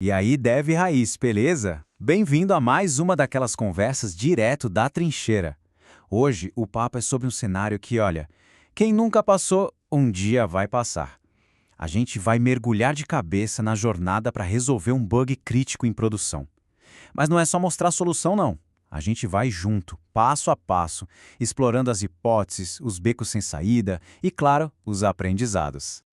E aí, Dev Raiz, beleza? Bem-vindo a mais uma daquelas conversas direto da trincheira. Hoje, o papo é sobre um cenário que, olha, quem nunca passou, um dia vai passar. A gente vai mergulhar de cabeça na jornada para resolver um bug crítico em produção. Mas não é só mostrar a solução, não. A gente vai junto, passo a passo, explorando as hipóteses, os becos sem saída e, claro, os aprendizados.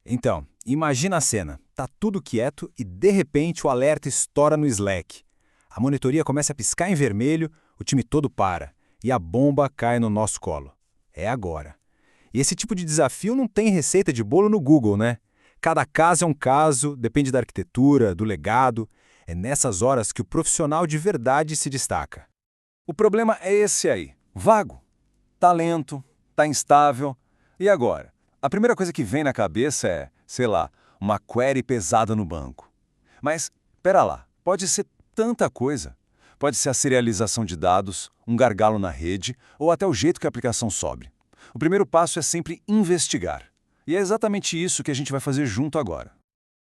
Então, imagina a cena. Tá tudo quieto e, de repente, o alerta estoura no Slack. A monitoria começa a piscar em vermelho, o time todo para. E a bomba cai no nosso colo. É agora. E esse tipo de desafio não tem receita de bolo no Google, né? Cada caso é um caso, depende da arquitetura, do legado. É nessas horas que o profissional de verdade se destaca. O problema é esse aí. Vago. Tá lento, tá instável. E agora? A primeira coisa que vem na cabeça é, sei lá, uma query pesada no banco. Mas, pera lá, pode ser tanta coisa. Pode ser a serialização de dados, um gargalo na rede ou até o jeito que a aplicação sobe. O primeiro passo é sempre investigar. E é exatamente isso que a gente vai fazer junto agora.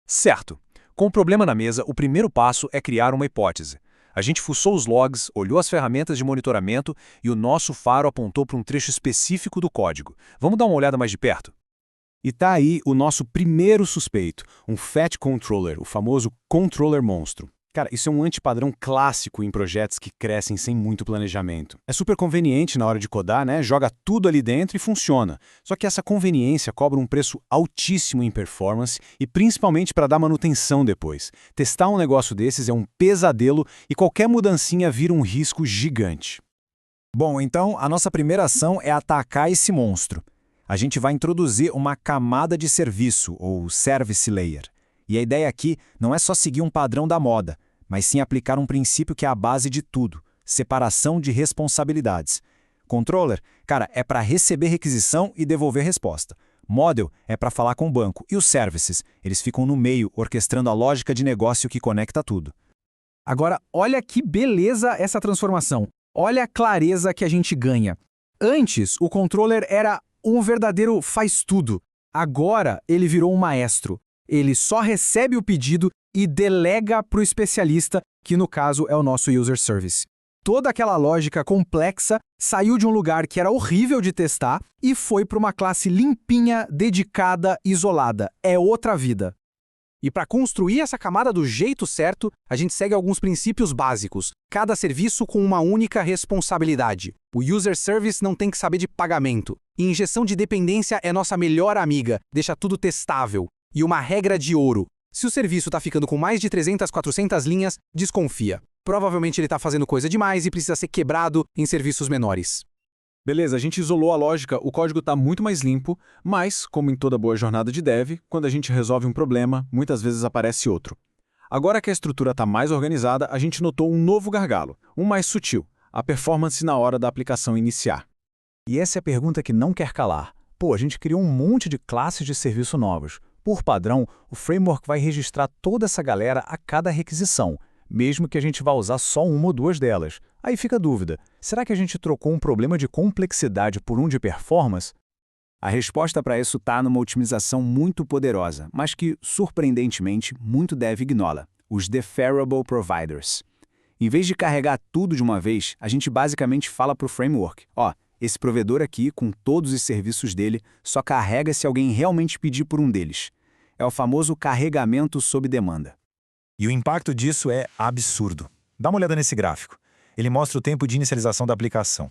Certo. Com o problema na mesa, o primeiro passo é criar uma hipótese. A gente fuçou os logs, olhou as ferramentas de monitoramento e o nosso faro apontou para um trecho específico do código. Vamos dar uma olhada mais de perto? E tá aí o nosso primeiro suspeito, um Fat Controller, o famoso controller monstro. Cara, isso é um antipadrão clássico em projetos que crescem sem muito planejamento. É super conveniente na hora de codar, né? Joga tudo ali dentro e funciona. Só que essa conveniência cobra um preço altíssimo em performance e principalmente para dar manutenção depois. Testar um negócio desses é um pesadelo e qualquer mudancinha vira um risco gigante. Bom, então a nossa primeira ação é atacar esse monstro. A gente vai introduzir uma camada de serviço, ou Service Layer. E a ideia aqui não é só seguir um padrão da moda, mas sim aplicar um princípio que é a base de tudo: separação de responsabilidades. Controller, cara, é para receber requisição e devolver resposta. Model é para falar com o banco. E os Services, eles ficam no meio, orquestrando a lógica de negócio que conecta tudo. Agora, olha que beleza essa transformação. Olha a clareza que a gente ganha. Antes, o controller era um verdadeiro faz-tudo. Agora, ele virou um maestro. Ele só recebe o pedido e delega para o especialista, que no caso é o nosso User Service. Toda aquela lógica complexa saiu de um lugar que era horrível de testar e foi para uma classe limpinha, dedicada, isolada. É outra vida. E para construir essa camada do jeito certo, a gente segue alguns princípios básicos. Cada serviço com uma única responsabilidade. O User Service não tem que saber de pagamento. E injeção de dependência é nossa melhor amiga, deixa tudo testável. E uma regra de ouro: se o serviço está ficando com mais de 300, 400 linhas, desconfia. Provavelmente ele está fazendo coisa demais e precisa ser quebrado em serviços menores. Beleza, a gente isolou a lógica, o código está muito mais limpo, mas, como em toda boa jornada de dev, quando a gente resolve um problema, muitas vezes aparece outro. Agora que a estrutura está mais organizada, a gente notou um novo gargalo, um mais sutil: a performance na hora da aplicação iniciar. E essa é a pergunta que não quer calar. Pô, a gente criou um monte de classes de serviço novos. Por padrão, o framework vai registrar toda essa galera a cada requisição, mesmo que a gente vá usar só uma ou duas delas. Aí fica a dúvida: será que a gente trocou um problema de complexidade por um de performance? A resposta para isso está numa otimização muito poderosa, mas que, surpreendentemente, muito dev ignora: os Deferrable Providers. Em vez de carregar tudo de uma vez, a gente basicamente fala para o framework: ó, esse provedor aqui, com todos os serviços dele, só carrega se alguém realmente pedir por um deles. É o famoso carregamento sob demanda. E o impacto disso é absurdo. Dá uma olhada nesse gráfico. Ele mostra o tempo de inicialização da aplicação.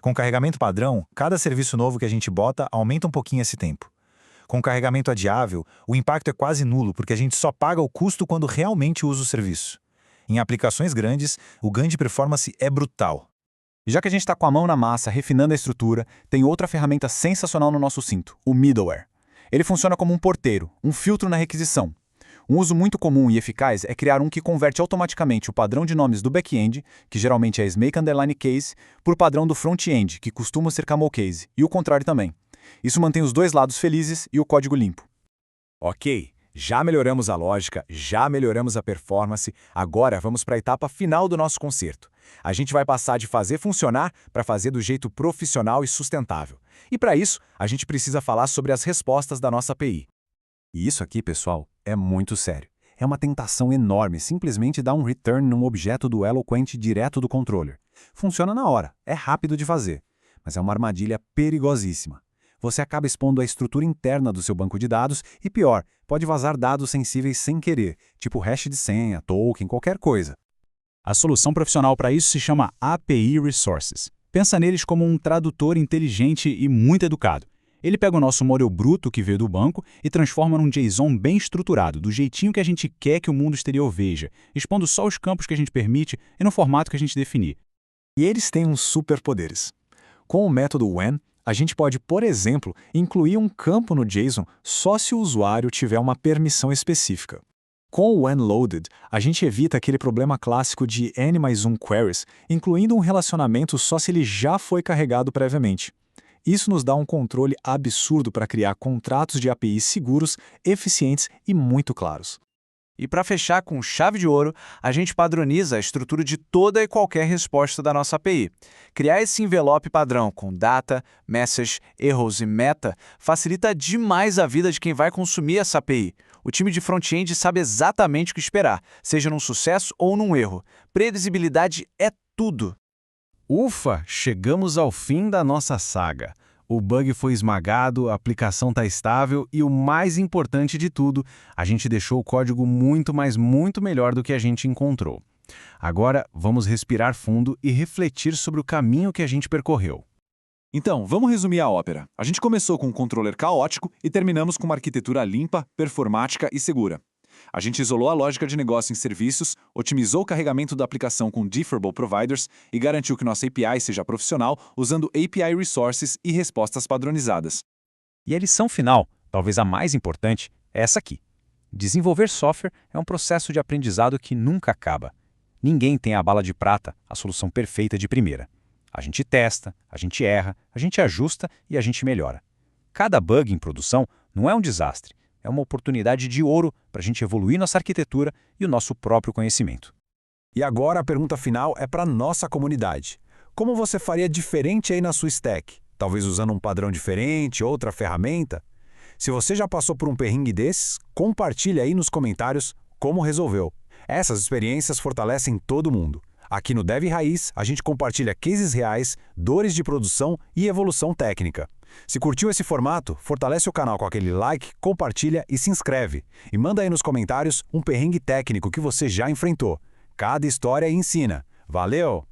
Com carregamento padrão, cada serviço novo que a gente bota aumenta um pouquinho esse tempo. Com carregamento adiável, o impacto é quase nulo, porque a gente só paga o custo quando realmente usa o serviço. Em aplicações grandes, o ganho de performance é brutal. E já que a gente está com a mão na massa, refinando a estrutura, tem outra ferramenta sensacional no nosso cinto: o middleware. Ele funciona como um porteiro, um filtro na requisição. Um uso muito comum e eficaz é criar um que converte automaticamente o padrão de nomes do back-end, que geralmente é Snake Underline Case, por padrão do front-end, que costuma ser Camel Case, e o contrário também. Isso mantém os dois lados felizes e o código limpo. Ok, já melhoramos a lógica, já melhoramos a performance, agora vamos para a etapa final do nosso concerto. A gente vai passar de fazer funcionar para fazer do jeito profissional e sustentável. E para isso, a gente precisa falar sobre as respostas da nossa API. E isso aqui, pessoal, é muito sério. É uma tentação enorme simplesmente dar um return num objeto do Eloquent direto do controller. Funciona na hora, é rápido de fazer, mas é uma armadilha perigosíssima. Você acaba expondo a estrutura interna do seu banco de dados e, pior, pode vazar dados sensíveis sem querer, tipo hash de senha, token, qualquer coisa. A solução profissional para isso se chama API Resources. Pensa neles como um tradutor inteligente e muito educado. Ele pega o nosso model bruto que veio do banco e transforma num JSON bem estruturado, do jeitinho que a gente quer que o mundo exterior veja, expondo só os campos que a gente permite e no formato que a gente definir. E eles têm uns superpoderes. Com o método when, a gente pode, por exemplo, incluir um campo no JSON só se o usuário tiver uma permissão específica. Com o when_loaded, a gente evita aquele problema clássico de N+1 queries, incluindo um relacionamento só se ele já foi carregado previamente. Isso nos dá um controle absurdo para criar contratos de API seguros, eficientes e muito claros. E para fechar com chave de ouro, a gente padroniza a estrutura de toda e qualquer resposta da nossa API. Criar esse envelope padrão com data, message, erros e meta facilita demais a vida de quem vai consumir essa API. O time de front-end sabe exatamente o que esperar, seja num sucesso ou num erro. Previsibilidade é tudo. Ufa, chegamos ao fim da nossa saga. O bug foi esmagado, a aplicação está estável e o mais importante de tudo, a gente deixou o código muito melhor do que a gente encontrou. Agora, vamos respirar fundo e refletir sobre o caminho que a gente percorreu. Então, vamos resumir a ópera. A gente começou com um controller caótico e terminamos com uma arquitetura limpa, performática e segura. A gente isolou a lógica de negócio em serviços, otimizou o carregamento da aplicação com differable providers e garantiu que nossa API seja profissional usando API Resources e respostas padronizadas. E a lição final, talvez a mais importante, é essa aqui. Desenvolver software é um processo de aprendizado que nunca acaba. Ninguém tem a bala de prata, a solução perfeita de primeira. A gente testa, a gente erra, a gente ajusta e a gente melhora. Cada bug em produção não é um desastre, é uma oportunidade de ouro para a gente evoluir nossa arquitetura e o nosso próprio conhecimento. E agora a pergunta final é para nossa comunidade. Como você faria diferente aí na sua stack? Talvez usando um padrão diferente, outra ferramenta? Se você já passou por um perrengue desses, compartilhe aí nos comentários como resolveu. Essas experiências fortalecem todo mundo. Aqui no Dev Raiz, a gente compartilha cases reais, dores de produção e evolução técnica. Se curtiu esse formato, fortalece o canal com aquele like, compartilha e se inscreve. E manda aí nos comentários um perrengue técnico que você já enfrentou. Cada história ensina. Valeu!